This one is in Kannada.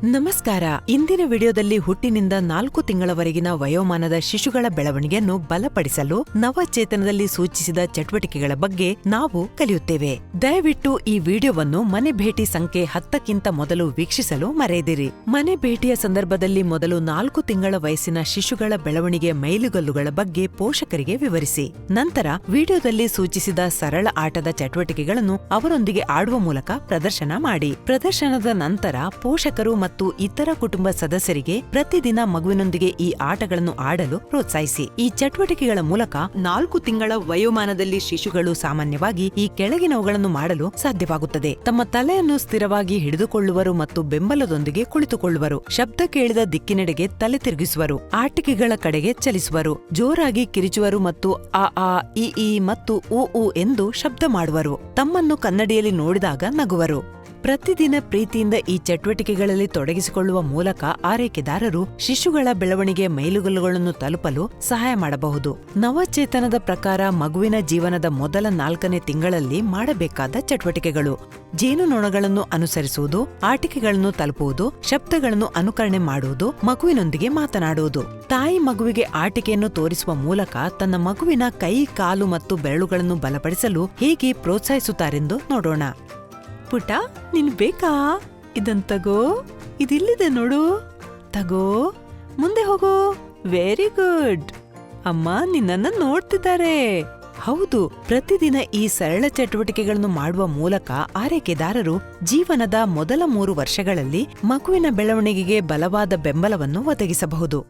ನಮಸ್ಕಾರ. ಇಂದಿನ ವಿಡಿಯೋದಲ್ಲಿ ಹುಟ್ಟಿನಿಂದ 4 ತಿಂಗಳವರೆಗಿನ ವಯೋಮಾನದ ಶಿಶುಗಳ ಬೆಳವಣಿಗೆಯನ್ನು ಬಲಪಡಿಸಲು ನವಚೇತನದಲ್ಲಿ ಸೂಚಿಸಿದ ಚಟುವಟಿಕೆಗಳ ಬಗ್ಗೆ ನಾವು ಕಲಿಯುತ್ತೇವೆ. ದಯವಿಟ್ಟು ಈ ವಿಡಿಯೋವನ್ನು ಮನೆ ಭೇಟಿ ಸಂಖ್ಯೆ 10ಕ್ಕಿಂತ ಮೊದಲು ವೀಕ್ಷಿಸಲು ಮರೆಯದಿರಿ. ಮನೆ ಭೇಟಿಯ ಸಂದರ್ಭದಲ್ಲಿ ಮೊದಲು 4 ತಿಂಗಳ ವಯಸ್ಸಿನ ಶಿಶುಗಳ ಬೆಳವಣಿಗೆಯ ಮೈಲುಗಲ್ಲುಗಳ ಬಗ್ಗೆ ಪೋಷಕರಿಗೆ ವಿವರಿಸಿ. ನಂತರ ವಿಡಿಯೋದಲ್ಲಿ ಸೂಚಿಸಿದ ಸರಳ ಆಟದ ಚಟುವಟಿಕೆಗಳನ್ನು ಅವರೊಂದಿಗೆ ಆಡುವ ಮೂಲಕ ಪ್ರದರ್ಶನ ಮಾಡಿ. ಪ್ರದರ್ಶನದ ನಂತರ ಪೋಷಕರು ಮತ್ತು ಇತರ ಕುಟುಂಬ ಸದಸ್ಯರಿಗೆ ಪ್ರತಿದಿನ ಮಗುವಿನೊಂದಿಗೆ ಈ ಆಟಗಳನ್ನು ಆಡಲು ಪ್ರೋತ್ಸಾಹಿಸಿ. ಈ ಚಟುವಟಿಕೆಗಳ ಮೂಲಕ 4 ತಿಂಗಳ ವಯೋಮಾನದಲ್ಲಿ ಶಿಶುಗಳು ಸಾಮಾನ್ಯವಾಗಿ ಈ ಕೆಳಗಿನವುಗಳನ್ನು ಮಾಡಲು ಸಾಧ್ಯವಾಗುತ್ತದೆ. ತಮ್ಮ ತಲೆಯನ್ನು ಸ್ಥಿರವಾಗಿ ಹಿಡಿದುಕೊಳ್ಳುವರು ಮತ್ತು ಬೆಂಬಲದೊಂದಿಗೆ ಕುಳಿತುಕೊಳ್ಳುವರು. ಶಬ್ದ ಕೇಳಿದ ದಿಕ್ಕಿನೆಡೆಗೆ ತಲೆ ತಿರುಗಿಸುವರು. ಆಟಿಕೆಗಳ ಕಡೆಗೆ ಚಲಿಸುವರು. ಜೋರಾಗಿ ಕಿರಿಚುವರು ಮತ್ತು ಆ ಈ ಮತ್ತು ಊ ಎಂದು ಶಬ್ದ ಮಾಡುವರು. ತಮ್ಮನ್ನು ಕನ್ನಡಿಯಲ್ಲಿ ನೋಡಿದಾಗ ನಗುವರು. ಪ್ರತಿದಿನ ಪ್ರೀತಿಯಿಂದ ಈ ಚಟುವಟಿಕೆಗಳಲ್ಲಿ ತೊಡಗಿಸಿಕೊಳ್ಳುವ ಮೂಲಕ ಆರೈಕೆದಾರರು ಶಿಶುಗಳ ಬೆಳವಣಿಗೆಯ ಮೈಲುಗಲ್ಲುಗಳನ್ನು ತಲುಪಲು ಸಹಾಯ ಮಾಡಬಹುದು. ನವಚೇತನದ ಪ್ರಕಾರ ಮಗುವಿನ ಜೀವನದ ಮೊದಲ 4ನೇ ತಿಂಗಳಲ್ಲಿ ಮಾಡಬೇಕಾದ ಚಟುವಟಿಕೆಗಳು: ಜೇನುನೊಣಗಳನ್ನು ಅನುಸರಿಸುವುದು, ಆಟಿಕೆಗಳನ್ನು ತಲುಪುವುದು, ಶಬ್ದಗಳನ್ನು ಅನುಕರಣೆ ಮಾಡುವುದು, ಮಗುವಿನೊಂದಿಗೆ ಮಾತನಾಡುವುದು. ತಾಯಿ ಮಗುವಿಗೆ ಆಟಿಕೆಯನ್ನು ತೋರಿಸುವ ಮೂಲಕ ತನ್ನ ಮಗುವಿನ ಕೈ, ಕಾಲು ಮತ್ತು ಬೆರಳುಗಳನ್ನು ಬಲಪಡಿಸಲು ಹೇಗೆ ಪ್ರೋತ್ಸಾಹಿಸುತ್ತಾರೆಂದು ನೋಡೋಣ. ಪುಟ, ನಿನ್ ಬೇಕಾ? ಇದನ್ ತಗೋ, ಇದಿಲ್ಲಿದೆ ನೋಡು, ತಗೋ, ಮುಂದೆ ಹೋಗೋ. Very good. ಅಮ್ಮ ನಿನ್ನನ್ನ ನೋಡ್ತಿದ್ದಾರೆ. ಹೌದು, ಪ್ರತಿದಿನ ಈ ಸರಳ ಚಟುವಟಿಕೆಗಳನ್ನು ಮಾಡುವ ಮೂಲಕ ಆರೈಕೆದಾರರು ಜೀವನದ ಮೊದಲ 3 ವರ್ಷಗಳಲ್ಲಿ ಮಗುವಿನ ಬೆಳವಣಿಗೆಗೆ ಬಲವಾದ ಬೆಂಬಲವನ್ನು ಒದಗಿಸಬಹುದು.